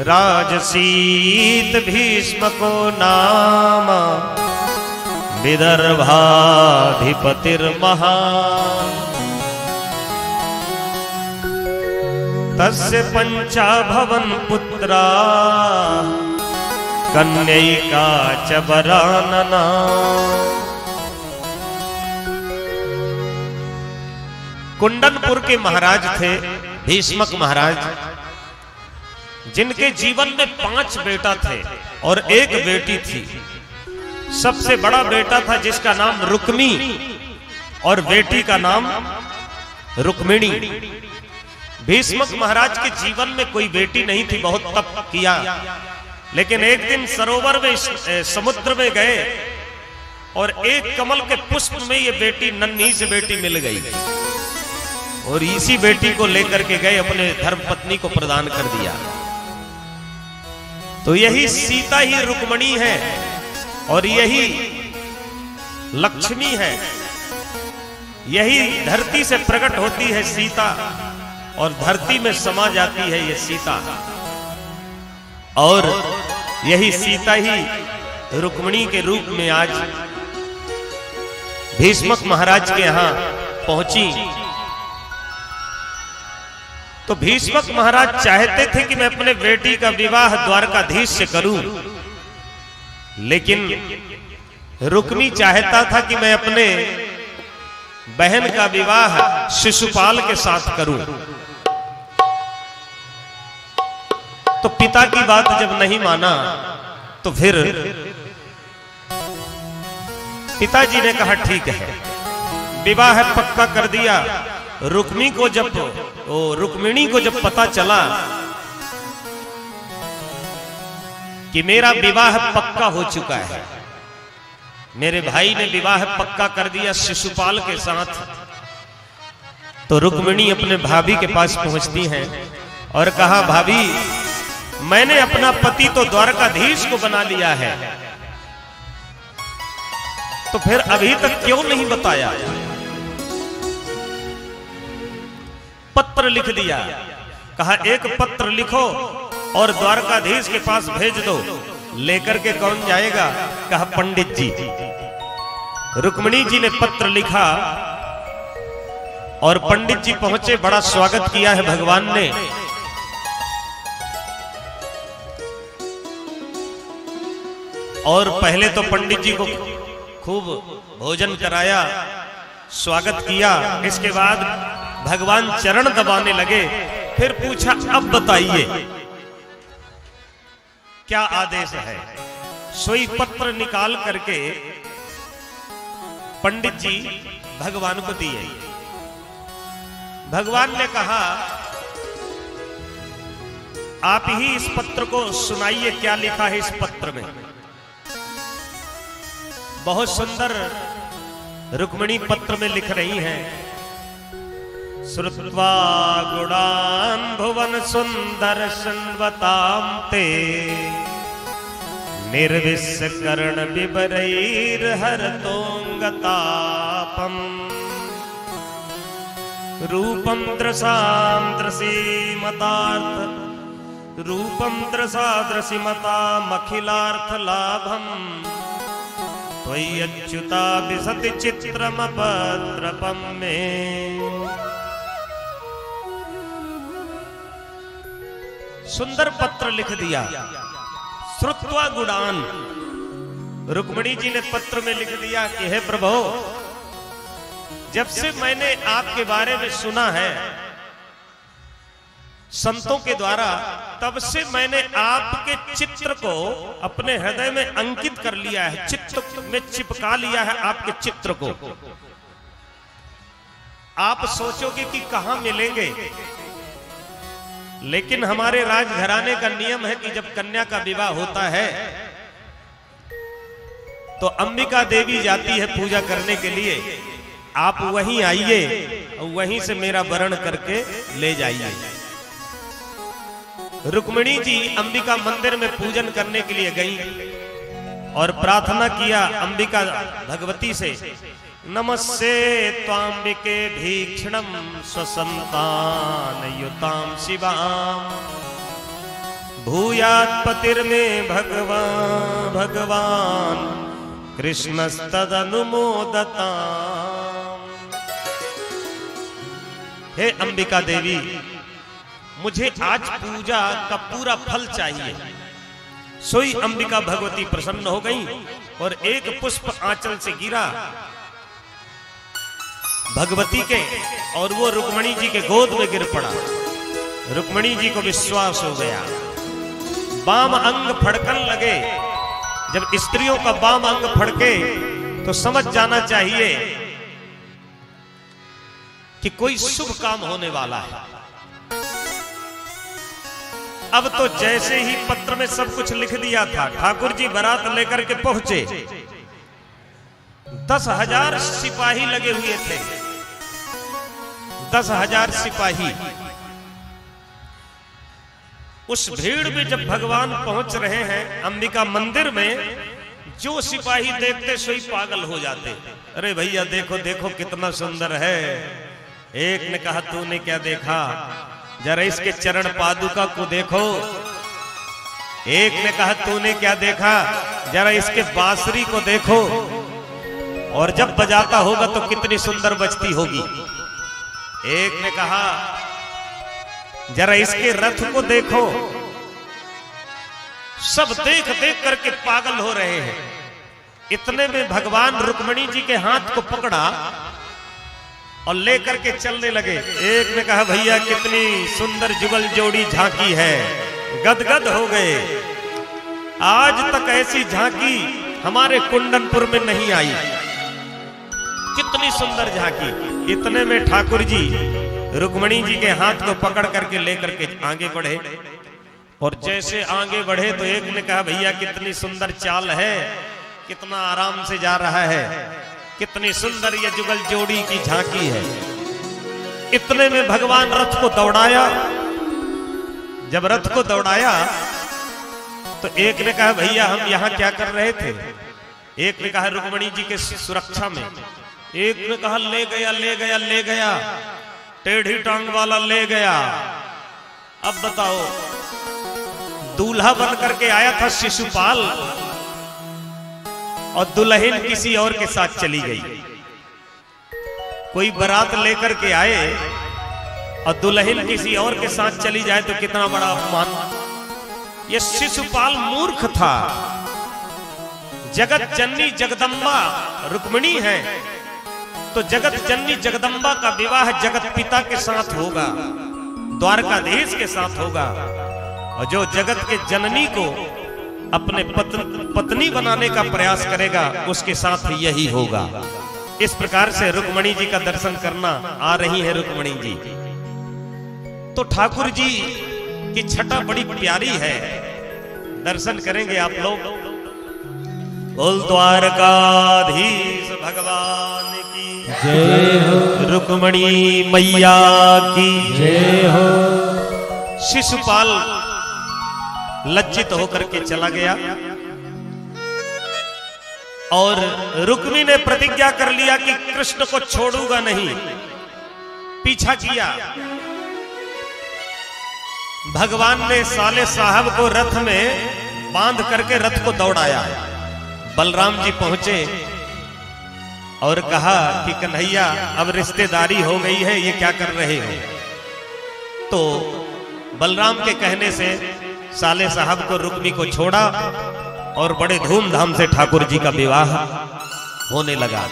राजसीत भीष्म को नाम विदर्भाधिपतिर्महान् तस्य पंचाभवन पुत्रा कन्यैका च वरानना। कुंडनपुर के महाराज थे भीष्मक महाराज, जिनके जीवन में 5 बेटा थे और 1 बेटी थी। सबसे बड़ा बेटा था जिसका नाम रुक्मी और बेटी का नाम रुक्मिणी। भीष्मक महाराज के जीवन में कोई बेटी नहीं थी, बहुत तप किया, लेकिन एक दिन सरोवर में समुद्र में गए और एक कमल के पुष्प में ये बेटी, नन्ही सी बेटी मिल गई और इसी बेटी को लेकर के गए, अपने धर्मपत्नी को प्रदान कर दिया। तो यही सीता ही रुक्मिणी है और यही लक्ष्मी है। यही धरती से प्रकट होती है सीता और धरती में समा जाती है ये सीता, और यही सीता ही रुक्मिणी के रूप में आज भीष्मक महाराज के यहां पहुंची। तो भीष्मक महाराज चाहते थे कि मैं अपने बेटी का विवाह द्वारकाधीश से करूं, लेकिन रुक्मी चाहता था कि मैं अपने बहन का विवाह शिशुपाल के साथ करूं। तो पिता की बात जब नहीं माना तो फिर पिताजी ने कहा ठीक है, विवाह पक्का कर दिया। रुक्मिणी को जब पता चला कि मेरा विवाह पक्का हो चुका है, मेरे भाई ने विवाह पक्का कर दिया शिशुपाल के साथ, तो रुक्मिणी अपने भाभी के पास पहुंचती हैं और कहा, भाभी मैंने अपना पति तो द्वारकाधीश को बना लिया है, तो फिर अभी तक क्यों नहीं बताया? पत्र लिख दिया, कहा एक पत्र लिखो और द्वारकाधीश के पास भेज दो। लेकर के कौन जाएगा? कहा पंडित जी। रुक्मिणी जी ने पत्र लिखा और पंडित जी पहुंचे, बड़ा स्वागत किया है भगवान ने। और पहले तो पंडित जी को खूब भोजन कराया, स्वागत किया। इसके बाद भगवान चरण दबाने लगे, फिर पूछा अब बताइए क्या आदेश है? सोई पत्र निकाल करके पंडित जी भगवान को दिए। भगवान ने कहा, आप ही इस पत्र को सुनाइए, क्या लिखा है इस पत्र में? बहुत सुंदर रुक्मिणी पत्र में लिख रही हैं, श्रुत्वा गुणान् भुवन सुंदर शृण्वतां ते निर्विश्य कर्ण विवरैर्हरतोऽङ्गतापम् रूपं दृशां दृशिमतार्थ रूपं दृशा दृशिमतामखिलार्थलाभम् त्वय्यच्युता विशति चित्रमपद्रपं मे। सुंदर पत्र लिख दिया। श्रुत्वा गुणान, रुक्मिणी जी ने पत्र में लिख दिया कि हे प्रभु, जब से मैंने आपके बारे में सुना है संतों के द्वारा, तब से मैंने आपके चित्र को अपने हृदय में अंकित कर लिया है, चित्र में चिपका लिया है आपके चित्र को। आप सोचोगे कि कहां मिलेंगे, लेकिन हमारे राजघराने का नियम है कि जब कन्या का विवाह होता है तो अंबिका देवी जाती है पूजा करने के लिए, आप वहीं आइए, वहीं से मेरा वरण करके ले जाइए। रुक्मिणी जी अंबिका मंदिर में पूजन करने के लिए गई और प्रार्थना किया अंबिका भगवती से, नमस्ते त्वांबिके भीक्षणम स्वसंतान युतां शिवां भूयात् पतिर्मे भगवान भगवान कृष्णस्तदनुमोदता। हे अंबिका देवी, मुझे आज पूजा का पूरा फल चाहिए। सोई अंबिका भगवती प्रसन्न हो गई और एक पुष्प आंचल से गिरा भगवती के, और वो रुक्मणी जी के गोद में गिर पड़ा। रुक्मणी जी को विश्वास हो गया। बाम अंग फड़कन लगे। जब स्त्रियों का बाम अंग फड़के तो समझ जाना चाहिए कि कोई शुभ काम होने वाला है। अब तो जैसे ही पत्र में सब कुछ लिख दिया था, ठाकुर जी बारात लेकर के पहुंचे। 10,000 सिपाही लगे हुए थे। 10,000 सिपाही। उस भीड़ में जब भगवान पहुंच रहे हैं अंबिका मंदिर में, जो सिपाही देखते सोई पागल हो जाते। अरे भैया देखो देखो कितना सुंदर है। एक ने कहा तूने क्या देखा, जरा इसके चरण पादुका को देखो। एक ने कहा तूने क्या देखा, जरा इसके बांसुरी को देखो, और जब बजाता होगा तो कितनी सुंदर बजती होगी। एक ने कहा जरा इसके रथ को देखो। सब देख देख करके पागल हो रहे हैं। इतने में भगवान रुक्मणी जी के हाथ को पकड़ा और लेकर के चलने लगे। एक ने कहा भैया कितनी सुंदर जुगल जोड़ी झांकी है। गदगद हो गए। आज तक ऐसी झांकी हमारे कुंदनपुर में नहीं आई। कितनी सुंदर झांकी। इतने में ठाकुर जी रुक्मणी जी के हाथ को पकड़ करके लेकर के आगे बढ़े, और जैसे आगे बढ़े तो एक ने कहा भैया कितनी सुंदर चाल है, कितना आराम से जा रहा है, कितनी सुंदर ये जुगल जोड़ी की झांकी है। इतने में भगवान रथ को दौड़ाया। जब रथ को दौड़ाया तो एक ने कहा भैया हम यहां क्या कर रहे थे। एक ने कहा रुक्मणी जी के सुरक्षा में। एक ने कहा ले गया ले गया ले गया, टेढ़ी टांग वाला ले गया। अब बताओ, दूल्हा बन करके आया था शिशुपाल और दुल्हन किसी और के साथ चली गई। कोई बारात लेकर के आए और दुल्हन किसी और के साथ चली जाए तो कितना बड़ा अपमान। ये शिशुपाल मूर्ख था। जगत जननी जगदम्बा रुक्मिणी है, तो जगत जननी जगदम्बा का विवाह जगत पिता के साथ होगा, द्वारकाधीश के साथ होगा। और जो जगत के जननी को अपने पत्नी बनाने का प्रयास करेगा उसके साथ यही होगा। इस प्रकार से रुक्मणी जी का दर्शन करना आ रही है रुक्मणी जी। तो ठाकुर जी की छटा बड़ी प्यारी है। दर्शन करेंगे आप लोग। बोल द्वारकाधीश भगवान की जय हो, रुक्मणी मैया की जय हो। शिशुपाल लज्जित होकर के चला गया और रुक्मी ने प्रतिज्ञा कर लिया कि कृष्ण को छोड़ूंगा नहीं। पीछा किया। भगवान ने साले साहब को रथ में बांध करके रथ को दौड़ाया। बलराम जी पहुंचे और कहा कि कन्हैया अब रिश्तेदारी हो गई है, ये क्या कर रहे हो। तो बलराम के कहने से साले साहब को रुक्मी को छोड़ा और बड़े धूमधाम से ठाकुर जी का विवाह होने लगा।